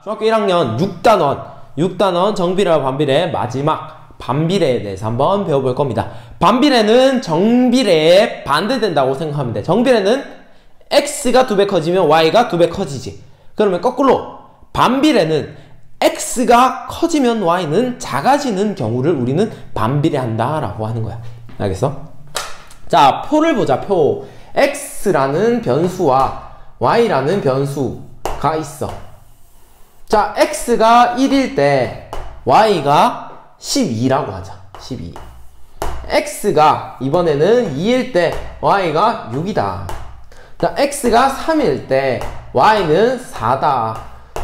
중학교 1학년 6단원 정비례와 반비례의 마지막 반비례에 대해서 한번 배워볼 겁니다. 반비례는 정비례에 반대된다고 생각하면 돼. 정비례는 x가 2배 커지면 y가 2배 커지지. 그러면 거꾸로 반비례는 x가 커지면 y는 작아지는 경우를 우리는 반비례한다 라고 하는 거야. 알겠어? 자, 표를 보자. 표. x라는 변수와 y라는 변수가 있어. 자, x가 1일 때 y가 12라고 하자. 12. x가 이번에는 2일 때 y가 6이다. 자, x가 3일 때 y는 4다.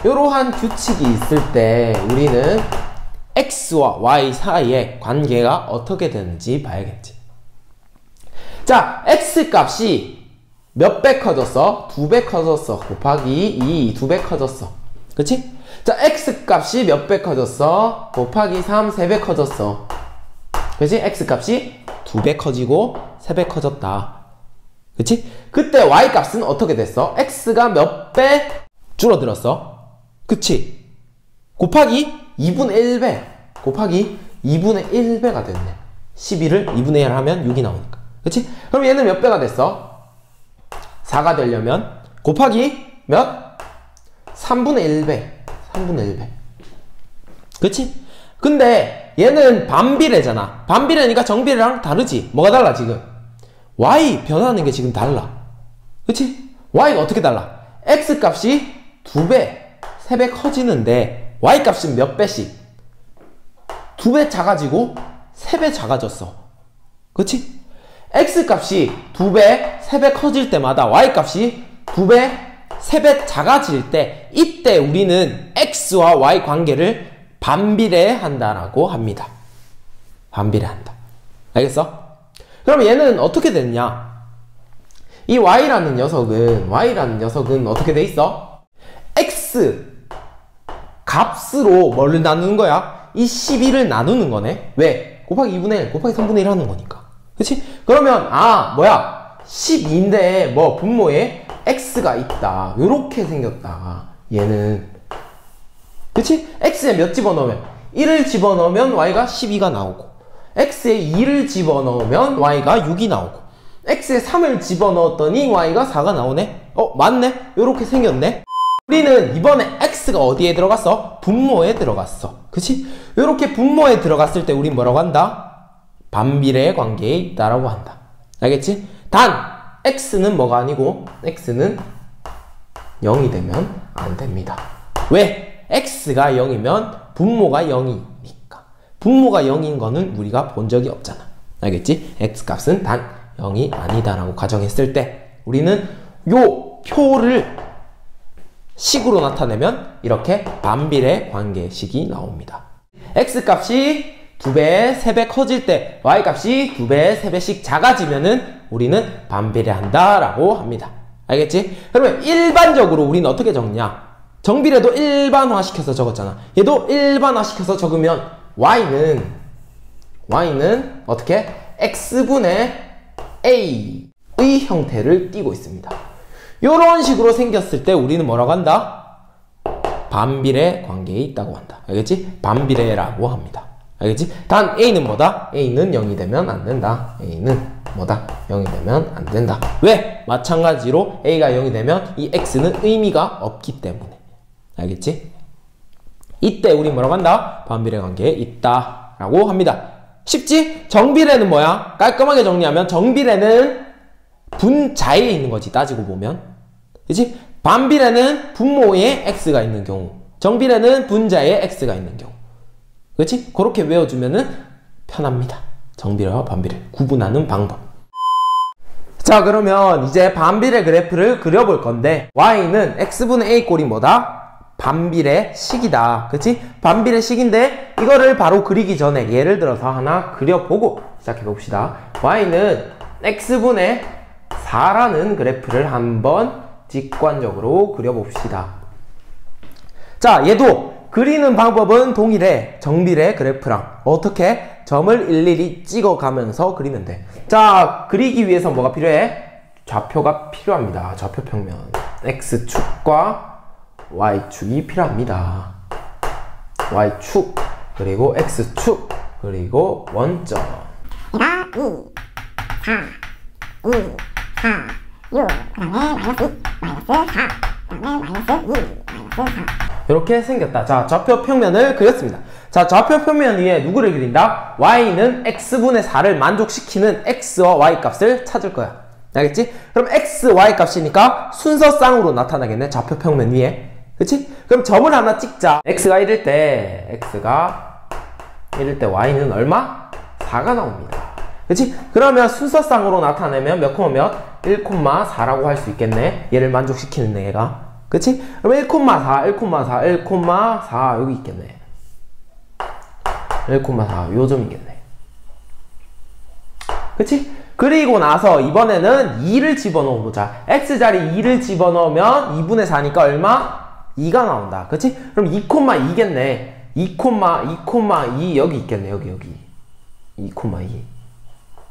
이러한 규칙이 있을 때 우리는 x와 y 사이의 관계가 어떻게 되는지 봐야겠지. 자, x 값이 몇 배 커졌어? 2배 커졌어. 곱하기 2, 2배 커졌어. 그치? 자, x 값이 몇 배 커졌어? 곱하기 3, 3배 커졌어. 그치? x 값이 2배 커지고 3배 커졌다. 그치? 그때 y 값은 어떻게 됐어? x가 몇 배 줄어들었어? 그치? 곱하기 2분의 1배. 곱하기 2분의 1배가 됐네. 11을 2분의 1 하면 6이 나오니까. 그치? 그럼 얘는 몇 배가 됐어? 4가 되려면 곱하기 몇? 3분의 1배. 3분의 1배. 그치? 근데 얘는 반비례잖아. 반비례니까 정비례랑 다르지. 뭐가 달라 지금? y 변하는 게 지금 달라. 그치? y가 어떻게 달라? x 값이 2배, 3배 커지는데 y 값은 몇 배씩? 2배 작아지고 3배 작아졌어. 그치? x 값이 2배, 3배 커질 때마다 y 값이 2배, 3배 작아질 때 이때 우리는 x와 y 관계를 반비례한다라고 합니다. 반비례한다. 알겠어? 그럼 얘는 어떻게 됐냐? 이 y라는 녀석은 어떻게 돼 있어? x 값으로 뭘 나누는 거야? 이 12를 나누는 거네. 왜? 곱하기 2분의 1, 곱하기 3분의 1 하는 거니까. 그치? 그러면 12인데 뭐 분모에 x가 있다. 요렇게 생겼다. 얘는. 그치? x에 몇 집어넣으면? 1을 집어넣으면 y가 12가 나오고, x에 2를 집어넣으면 y가 6이 나오고, x에 3을 집어넣었더니 y가 4가 나오네? 맞네? 요렇게 생겼네? 우리는 이번에 x가 어디에 들어갔어? 분모에 들어갔어. 그치? 요렇게 분모에 들어갔을 때 우린 뭐라고 한다? 반비례의 관계에 있다라고 한다. 알겠지? 단 x는 뭐가 아니고 x는 0이 되면 안 됩니다. 왜? x가 0이면 분모가 0이니까. 분모가 0인 거는 우리가 본 적이 없잖아. 알겠지? x값은 단 0이 아니다라고 가정했을 때 우리는 요 표를 식으로 나타내면 이렇게 반비례 관계식이 나옵니다. x값이 2배, 3배 커질 때 y값이 2배, 3배씩 작아지면은 우리는 반비례한다 라고 합니다. 알겠지? 그러면 일반적으로 우리는 어떻게 적냐? 정비례도 일반화시켜서 적었잖아. 얘도 일반화시켜서 적으면 y는 어떻게? x분의 a의 형태를 띠고 있습니다. 이런 식으로 생겼을 때 우리는 뭐라고 한다? 반비례 관계에 있다고 한다. 알겠지? 반비례라고 합니다. 알겠지? 단 a는 뭐다? a는 0이 되면 안 된다. a는 뭐다? 0이 되면 안 된다. 왜? 마찬가지로 a가 0이 되면 이 x는 의미가 없기 때문에. 알겠지? 이때 우리 뭐라고 한다? 반비례 관계에 있다 라고 합니다. 쉽지? 정비례는 뭐야? 깔끔하게 정리하면 정비례는 분자에 있는 거지. 따지고 보면. 그치? 반비례는 분모에 x가 있는 경우, 정비례는 분자에 x가 있는 경우. 그치? 그렇게 외워주면은 편합니다. 정비례와 반비례 구분하는 방법. 자, 그러면 이제 반비례 그래프를 그려볼 건데 y는 x분의 a 꼴이 뭐다? 반비례식이다. 그치? 반비례식인데 이거를 바로 그리기 전에 예를 들어서 하나 그려보고 시작해봅시다. y는 x분의 4라는 그래프를 한번 직관적으로 그려봅시다. 자, 얘도 그리는 방법은 동일해. 정비례 그래프랑 어떻게? 점을 일일이 찍어가면서 그리면 돼. 자, 그리기 위해서 뭐가 필요해? 좌표가 필요합니다. 좌표 평면 x축과 y축이 필요합니다. y축, 그리고 x축, 그리고 원점. 얘가 2, 4, 2, 4, 6, 그 다음에 마이너스 2, 마이너스 4, 그 다음에 마이너스 2, 마이너스 4. 이렇게 생겼다. 자, 좌표 평면을 그렸습니다. 자, 좌표 평면 위에 누구를 그린다? y는 x분의 4를 만족시키는 x와 y 값을 찾을 거야. 알겠지? 그럼 x, y 값이니까 순서쌍으로 나타나겠네. 좌표 평면 위에. 그치? 그럼 점을 하나 찍자. x가 1일 때 y는 얼마? 4가 나옵니다. 그치? 그러면 순서쌍으로 나타내면 몇 콤마 몇? 1,4라고 할 수 있겠네. 얘를 만족시키는 얘가. 그치? 그럼 1,4 여기 있겠네. 1,4 요 점이겠네. 그치? 그리고 나서 이번에는 2를 집어넣어 보자. x자리 2를 집어넣으면 2분의 4니까 얼마? 2가 나온다. 그치? 그럼 2,2겠네. 2,2 여기 있겠네. 여기 2,2.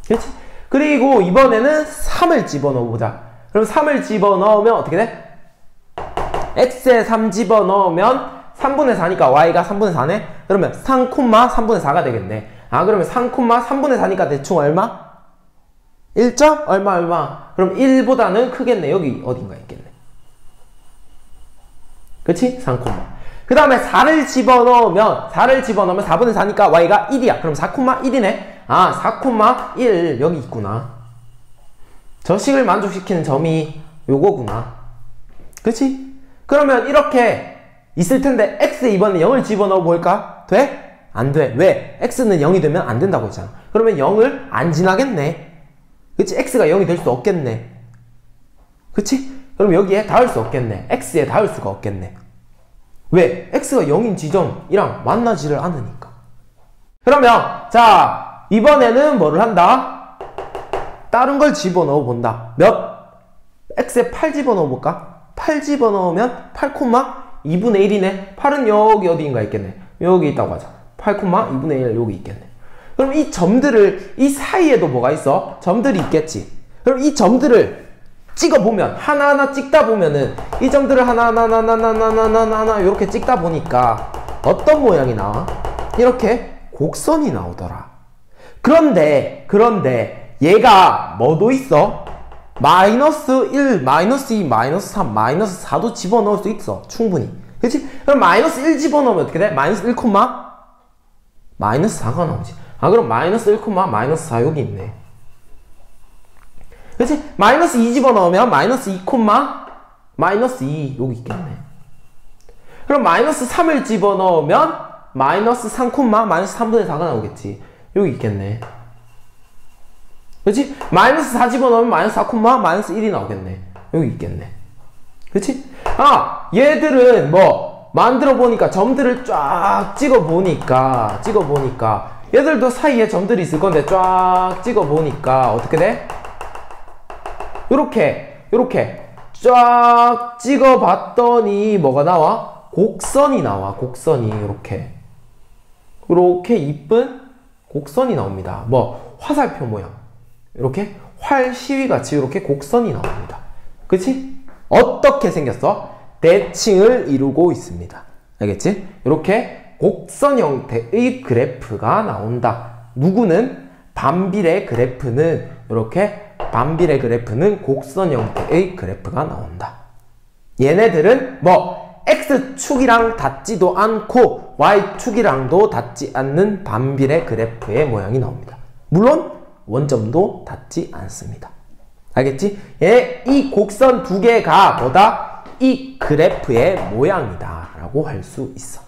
그치? 그리고 이번에는 3을 집어넣어 보자. 그럼 3을 집어넣으면 어떻게 돼? x에 3 집어넣으면 3분의 4니까 y가 3분의 4네? 그러면 3,3분의 4가 되겠네. 아, 그러면 3,3분의 4니까 대충 얼마? 1점? 얼마? 그럼 1보다는 크겠네. 여기 어딘가 있겠네. 그치? 3, 그 다음에 4를 집어넣으면 4분의 4니까 y가 1이야. 그럼 4,1이네. 아, 4,1 여기 있구나. 저 식을 만족시키는 점이 요거구나. 그치? 그러면 이렇게 있을 텐데 x에 이번에 0을 집어넣어 볼까? 돼? 안 돼. 왜? x는 0이 되면 안 된다고 했잖아. 그러면 0을 안 지나겠네. 그치? x가 0이 될 수 없겠네. 그치? 그럼 여기에 닿을 수 없겠네. x에 닿을 수가 없겠네. 왜? x가 0인 지점이랑 만나지를 않으니까. 그러면 자, 이번에는 뭐를 한다? 다른 걸 집어넣어 본다. 몇? x에 8 집어넣어 볼까? 8 집어넣으면 8,2분의 1이네. 8은 여기 어디인가 있겠네. 여기 있다고 하자. 8,2분의 1 여기 있겠네. 그럼 이 점들을, 이 사이에도 뭐가 있어? 점들이 있겠지. 그럼 이 점들을 찍어보면, 하나하나 찍다 보면은, 이 점들을 하나하나 이렇게 찍다 보니까 어떤 모양이 나와? 이렇게 곡선이 나오더라. 그런데 얘가 뭐도 있어? 마이너스 1, 마이너스 2, 마이너스 3, 마이너스 4도 집어넣을 수 있어. 충분히. 그치? 그럼 마이너스 1 집어넣으면 어떻게 돼? 마이너스 1, 마이너스 4가 나오지. 아, 그럼 마이너스 1, 마이너스 4 여기 있네. 그치? 마이너스 2 집어넣으면 마이너스 2, 마이너스 2 여기 있겠네. 그럼 마이너스 3을 집어넣으면 마이너스 3, 마이너스 3분의 4가 나오겠지. 여기 있겠네. 그치? 마이너스 4 집어넣으면 마이너스 4, 마이너스 1이 나오겠네. 여기 있겠네. 그치? 아, 얘들은 뭐 만들어 보니까 점들을 쫙 찍어 보니까 얘들도 사이에 점들이 있을 건데 쫙 찍어 보니까 어떻게 돼? 요렇게 쫙 찍어 봤더니 뭐가 나와? 곡선이 나와. 곡선이 요렇게 이쁜 곡선이 나옵니다. 뭐 화살표 모양. 이렇게 활 시위같이 이렇게 곡선이 나옵니다. 그치? 어떻게 생겼어? 대칭을 이루고 있습니다. 알겠지? 이렇게 곡선 형태의 그래프가 나온다. 누구는? 반비례 그래프는 반비례 그래프는 곡선 형태의 그래프가 나온다. 얘네들은 뭐 x축이랑 닿지도 않고 y축이랑도 닿지 않는 반비례 그래프의 모양이 나옵니다. 물론 원점도 닿지 않습니다. 알겠지? 이 곡선 두 개가 뭐다? 이 그래프의 모양이다 라고 할 수 있어.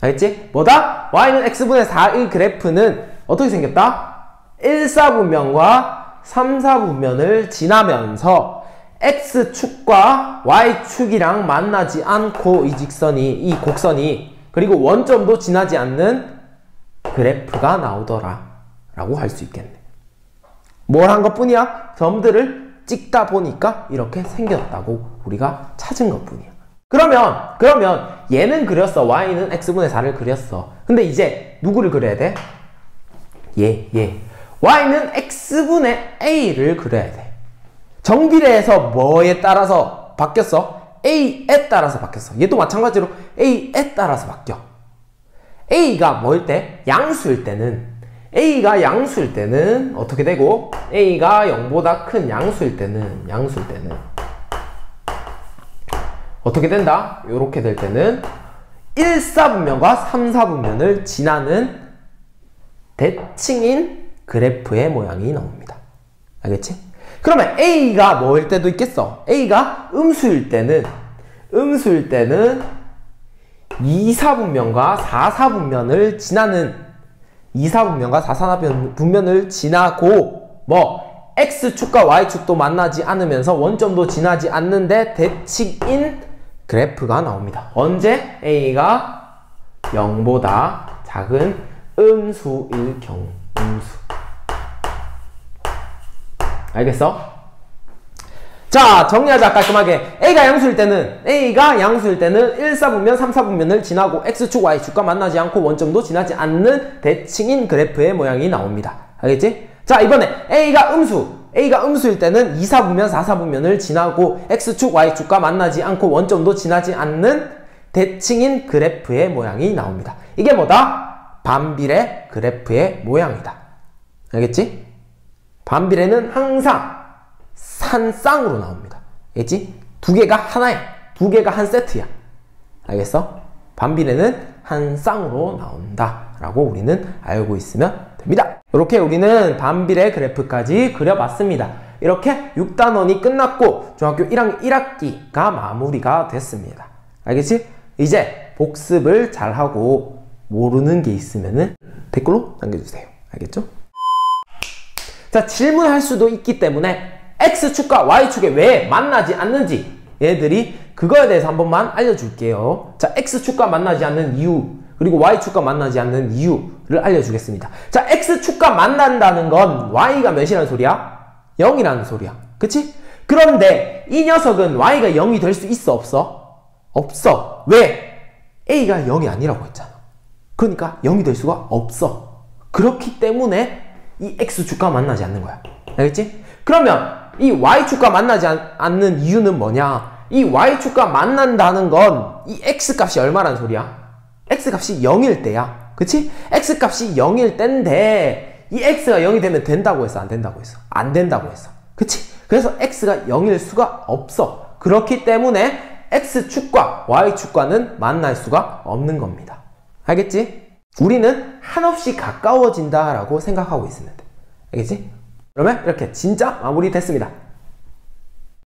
알겠지? 뭐다? y는 x분의 4의 그래프는 어떻게 생겼다? 1사분면과 3사분면을 지나면서 x축과 y축이랑 만나지 않고 이 곡선이 그리고 원점도 지나지 않는 그래프가 나오더라 라고 할 수 있겠네. 뭘 한 것 뿐이야? 점들을 찍다 보니까 이렇게 생겼다고 우리가 찾은 것 뿐이야. 그러면 얘는 그렸어. y는 x분의 4를 그렸어. 근데 이제 누구를 그려야 돼? y는 x분의 a를 그려야 돼. 정비례에서 뭐에 따라서 바뀌었어? A에 따라서 바뀌었어. 얘도 마찬가지로 A에 따라서 바뀌어. A가 뭐일 때? 양수일 때는 A가 양수일 때는 어떻게 되고 A가 0보다 큰 양수일 때는 어떻게 된다? 요렇게 될 때는 1사분면과 3사분면을 지나는 대칭인 그래프의 모양이 나옵니다. 알겠지? 그러면 A가 뭐일 때도 있겠어? A가 음수일 때는 2사분면과 4사분면을 지나는 2사분면과 4사분면을 지나고 뭐 X축과 Y축도 만나지 않으면서 원점도 지나지 않는데 대칭인 그래프가 나옵니다. 언제? A가 0보다 작은 음수일 경우. 알겠어? 자, 정리하자. 깔끔하게. A가 양수일 때는 1사분면, 3사분면을 지나고 X축, Y축과 만나지 않고 원점도 지나지 않는 대칭인 그래프의 모양이 나옵니다. 알겠지? 자, 이번에 A가 음수일 때는 2사분면, 4사분면을 지나고 X축, Y축과 만나지 않고 원점도 지나지 않는 대칭인 그래프의 모양이 나옵니다. 이게 뭐다? 반비례 그래프의 모양이다. 알겠지? 반비례는 항상 산쌍으로 나옵니다. 알겠지? 두 개가 하나야. 두 개가 한 세트야. 알겠어? 반비례는 한 쌍으로 나온다 라고 우리는 알고 있으면 됩니다. 이렇게 우리는 반비례 그래프까지 그려봤습니다. 이렇게 6단원이 끝났고 중학교 1학년 1학기가 마무리가 됐습니다. 알겠지? 이제 복습을 잘하고 모르는 게 있으면 댓글로 남겨주세요. 알겠죠? 자, 질문할 수도 있기 때문에 X축과 Y축에 왜 만나지 않는지 얘들이 그거에 대해서 한 번만 알려줄게요. 자, X축과 만나지 않는 이유 그리고 Y축과 만나지 않는 이유를 알려주겠습니다. 자, X축과 만난다는 건 Y가 몇이라는 소리야? 0이라는 소리야. 그치? 그런데 이 녀석은 Y가 0이 될 수 있어? 없어? 없어. 왜? A가 0이 아니라고 했잖아. 그러니까 0이 될 수가 없어. 그렇기 때문에 이 X축과 만나지 않는 거야. 알겠지? 그러면 이 Y축과 만나지 않는 이유는 뭐냐? 이 Y축과 만난다는 건 이 X값이 얼마란 소리야? X값이 0일 때야. 그치? X값이 0일 때인데 이 X가 0이 되면 된다고 했어? 안 된다고 했어? 안 된다고 했어. 그치? 그래서 X가 0일 수가 없어. 그렇기 때문에 X축과 Y축과는 만날 수가 없는 겁니다. 알겠지? 우리는 한없이 가까워진다 라고 생각하고 있으면 돼. 알겠지? 그러면 이렇게 진짜 마무리 됐습니다.